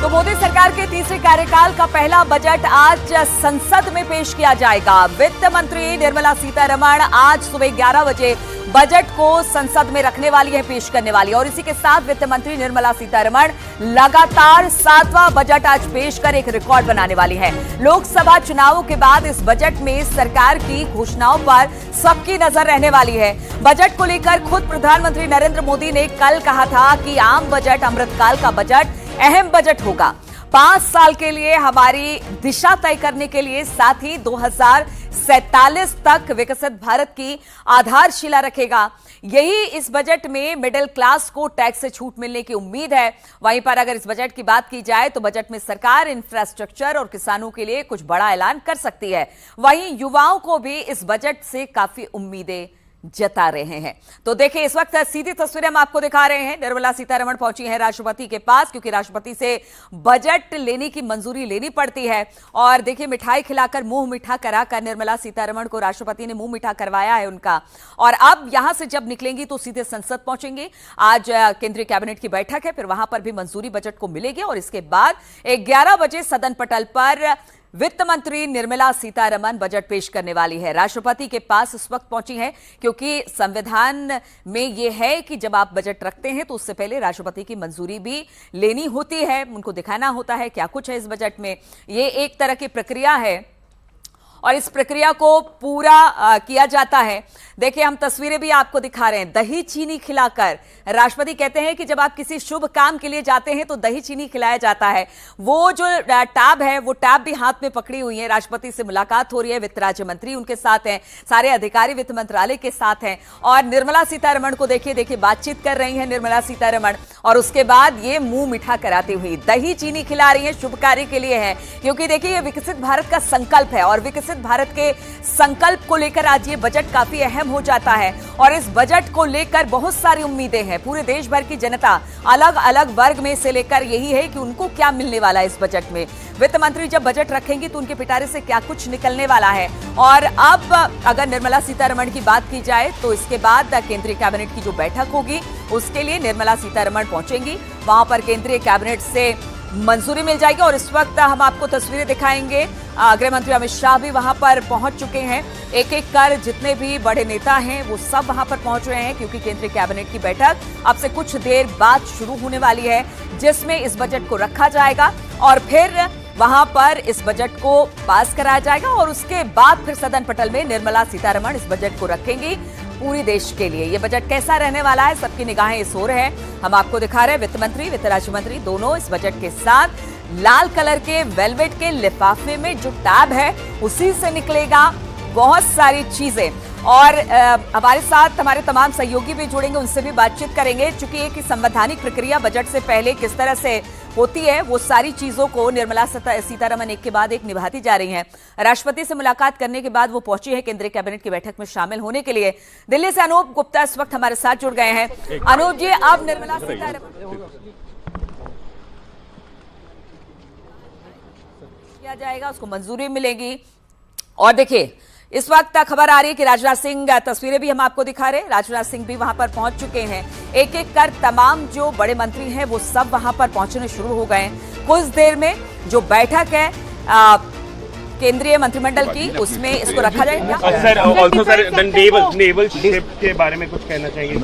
तो मोदी सरकार के तीसरे कार्यकाल का पहला बजट आज संसद में पेश किया जाएगा। वित्त मंत्री निर्मला सीतारमण आज सुबह 11 बजे बजट को संसद में रखने वाली है, पेश करने वाली है। और इसी के साथ वित्त मंत्री निर्मला सीतारमण लगातार 7वां बजट आज पेश कर एक रिकॉर्ड बनाने वाली है। लोकसभा चुनावों के बाद इस बजट में सरकार की घोषणाओं पर सबकी नजर रहने वाली है। बजट को लेकर खुद प्रधानमंत्री नरेंद्र मोदी ने कल कहा था कि आम बजट अमृतकाल का बजट अहम बजट होगा। 5 साल के लिए हमारी दिशा तय करने के लिए, साथ ही 2047 तक विकसित भारत की आधारशिला रखेगा। यही इस बजट में मिडिल क्लास को टैक्स से छूट मिलने की उम्मीद है। वहीं पर अगर इस बजट की बात की जाए तो बजट में सरकार इंफ्रास्ट्रक्चर और किसानों के लिए कुछ बड़ा ऐलान कर सकती है। वहीं युवाओं को भी इस बजट से काफी उम्मीदें जता रहे हैं। तो देखिए, इस वक्त सीधी तस्वीरें हम आपको दिखा रहे हैं। निर्मला सीतारमण पहुंची हैं राष्ट्रपति के पास, क्योंकि राष्ट्रपति से बजट लेने की मंजूरी लेनी पड़ती है। और देखिए, मिठाई खिलाकर मुंह मीठा कराकर निर्मला सीतारमण को राष्ट्रपति ने मुंह मीठा करवाया है उनका। और अब यहां से जब निकलेंगी तो सीधे संसद पहुंचेंगी। आज केंद्रीय कैबिनेट की बैठक है, फिर वहां पर भी मंजूरी बजट को मिलेगी। और इसके बाद 11 बजे सदन पटल पर वित्त मंत्री निर्मला सीतारमण बजट पेश करने वाली है। राष्ट्रपति के पास इस वक्त पहुंची है, क्योंकि संविधान में यह है कि जब आप बजट रखते हैं तो उससे पहले राष्ट्रपति की मंजूरी भी लेनी होती है, उनको दिखाना होता है क्या कुछ है इस बजट में। ये एक तरह की प्रक्रिया है और इस प्रक्रिया को पूरा किया जाता है। देखिए, हम तस्वीरें भी आपको दिखा रहे हैं। दही चीनी खिलाकर राष्ट्रपति कहते हैं कि जब आप किसी शुभ काम के लिए जाते हैं तो दही चीनी खिलाया जाता है। वो जो टैब है, वो टैब भी हाथ में पकड़ी हुई है। राष्ट्रपति से मुलाकात हो रही है, वित्त राज्य मंत्री उनके साथ हैं, सारे अधिकारी वित्त मंत्रालय के साथ हैं। और निर्मला सीतारमण को देखिए बातचीत कर रही है निर्मला सीतारमण। और उसके बाद ये मुंह मीठा कराती हुई दही चीनी खिला रही है, शुभ कार्य के लिए है। क्योंकि देखिए, ये विकसित भारत का संकल्प है और विकसित भारत के संकल्प को लेकर आज ये बजट काफी अहम हो जाता है। और इस बजट को लेकर बहुत सारी उम्मीदें हैं। पूरे देश भर की जनता अलग अलग वर्ग में से लेकर यही है कि उनको क्या मिलने वाला है इस बजट में। वित्त मंत्री जब बजट रखेंगी तो उनके पिटारे से क्या कुछ निकलने वाला है। और अब अगर निर्मला सीतारमण की बात की जाए तो इसके बाद केंद्रीय कैबिनेट की जो बैठक होगी उसके लिए निर्मला सीतारमण पहुंचेंगी। वहां पर केंद्रीय कैबिनेट से मंजूरी मिल जाएगी। और इस वक्त हम आपको तस्वीरें दिखाएंगे। गृह मंत्री अमित शाह भी वहां पर पहुंच चुके हैं। एक एक कर जितने भी बड़े नेता हैं वो सब वहां पर पहुंच रहे हैं, क्योंकि केंद्रीय कैबिनेट की बैठक अब से कुछ देर बाद शुरू होने वाली है, जिसमें इस बजट को रखा जाएगा और फिर वहां पर इस बजट को पास कराया जाएगा। और उसके बाद फिर सदन पटल में निर्मला सीतारमण इस बजट को रखेंगी पूरी देश के लिए। ये बजट कैसा रहने वाला है, सबकी निगाहें इस ओर है। हम आपको दिखा रहे हैं वित्त मंत्री, वित्त राज्य मंत्री दोनों इस बजट के साथ लाल कलर के वेलवेट के लिफाफे में जो टैब है उसी से निकलेगा बहुत सारी चीजें। और हमारे साथ हमारे तमाम सहयोगी भी जुड़ेंगे, उनसे भी बातचीत करेंगे। चूंकि एक संवैधानिक प्रक्रिया बजट से पहले किस तरह से होती है, वो सारी चीजों को निर्मला सीतारमण एक के बाद एक निभाती जा रही हैं। राष्ट्रपति से मुलाकात करने के बाद वो पहुंची है केंद्रीय कैबिनेट की बैठक में शामिल होने के लिए। दिल्ली से अनूप गुप्ता इस वक्त हमारे साथ जुड़ गए हैं। अनूप जी, अब निर्मला सीतारमण किया जाएगा, उसको मंजूरी मिलेगी। और देखिए, इस वक्त खबर आ रही है कि राजनाथ सिंह, तस्वीरें भी हम आपको दिखा रहे हैं, राजनाथ सिंह भी वहां पर पहुंच चुके हैं। एक एक कर तमाम जो बड़े मंत्री हैं वो सब वहां पर पहुंचने शुरू हो गए हैं। कुछ देर में जो बैठक है केंद्रीय मंत्रिमंडल की, उसमें इसको रखा जाएगा। नेवल शिप के बारे में कुछ कहना चाहिए?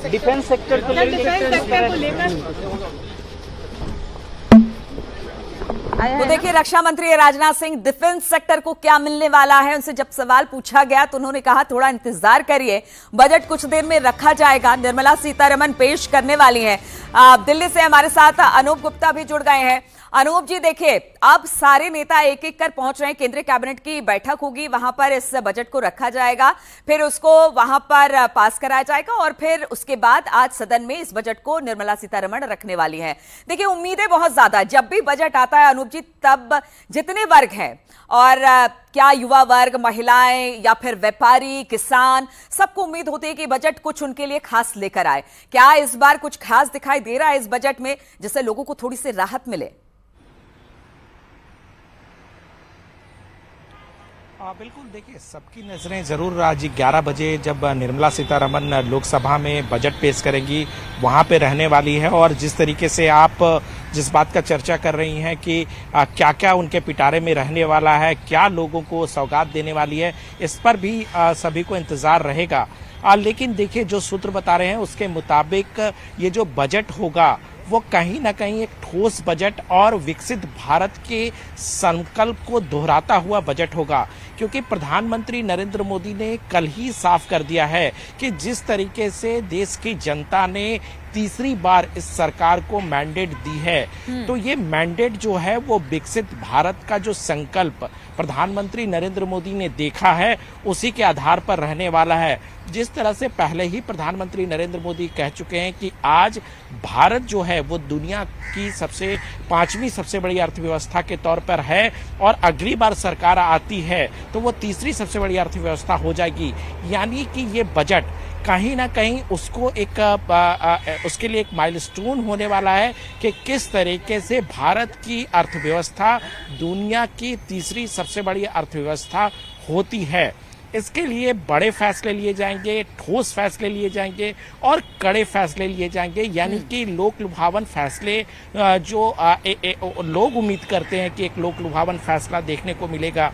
डिफेंस सेक्टर को लेकर तो देखिए, रक्षा मंत्री राजनाथ सिंह डिफेंस सेक्टर को क्या मिलने वाला है, उनसे जब सवाल पूछा गया तो उन्होंने कहा थोड़ा इंतजार करिए, बजट कुछ देर में रखा जाएगा, निर्मला सीतारमण पेश करने वाली हैं। दिल्ली से हमारे साथ अनूप गुप्ता भी जुड़ गए हैं। अनूप जी, देखिए, अब सारे नेता एक एक कर पहुंच रहे हैं। केंद्रीय कैबिनेट की बैठक होगी, वहां पर इस बजट को रखा जाएगा, फिर उसको वहां पर पास कराया जाएगा और फिर उसके बाद आज सदन में इस बजट को निर्मला सीतारमण रखने वाली हैं। देखिए, उम्मीदें बहुत ज्यादा, जब भी बजट आता है अनूप जी, तब जितने वर्ग हैं और क्या युवा वर्ग, महिलाएं या फिर व्यापारी, किसान, सबको उम्मीद होती है कि बजट कुछ उनके लिए खास लेकर आए। क्या इस बार कुछ खास दिखाई दे रहा है इस बजट में, जिससे लोगों को थोड़ी सी राहत मिले? बिल्कुल, देखिए, सबकी नज़रें ज़रूर आज 11 बजे जब निर्मला सीतारमण लोकसभा में बजट पेश करेंगी वहाँ पे रहने वाली है। और जिस तरीके से आप जिस बात का चर्चा कर रही हैं कि क्या क्या उनके पिटारे में रहने वाला है, क्या लोगों को सौगात देने वाली है, इस पर भी सभी को इंतजार रहेगा। लेकिन देखिए, जो सूत्र बता रहे हैं उसके मुताबिक ये जो बजट होगा वो कहीं ना कहीं एक ठोस बजट और विकसित भारत के संकल्प को दोहराता हुआ बजट होगा, क्योंकि प्रधानमंत्री नरेंद्र मोदी ने कल ही साफ कर दिया है कि जिस तरीके से देश की जनता ने तीसरी बार इस सरकार को मैंडेट दी है, तो ये मैंडेट जो है वो विकसित भारत का जो संकल्प प्रधानमंत्री नरेंद्र मोदी ने देखा है उसी के आधार पर रहने वाला है। जिस तरह से पहले ही प्रधानमंत्री नरेंद्र मोदी कह चुके हैं कि आज भारत जो है वो दुनिया की पांचवी सबसे बड़ी अर्थव्यवस्था के तौर पर है, और अगली बार सरकार आती है तो वो तीसरी सबसे बड़ी अर्थव्यवस्था हो जाएगी। यानी कि ये बजट कहीं ना कहीं उसको उसके लिए एक माइलस्टोन होने वाला है कि किस तरीके से भारत की अर्थव्यवस्था दुनिया की तीसरी सबसे बड़ी अर्थव्यवस्था होती है। इसके लिए बड़े फैसले लिए जाएंगे, ठोस फैसले लिए जाएंगे और कड़े फैसले लिए जाएंगे। यानी कि लोक लुभावन फैसले जो लोग उम्मीद करते हैं कि एक लोक लुभावन फैसला देखने को मिलेगा।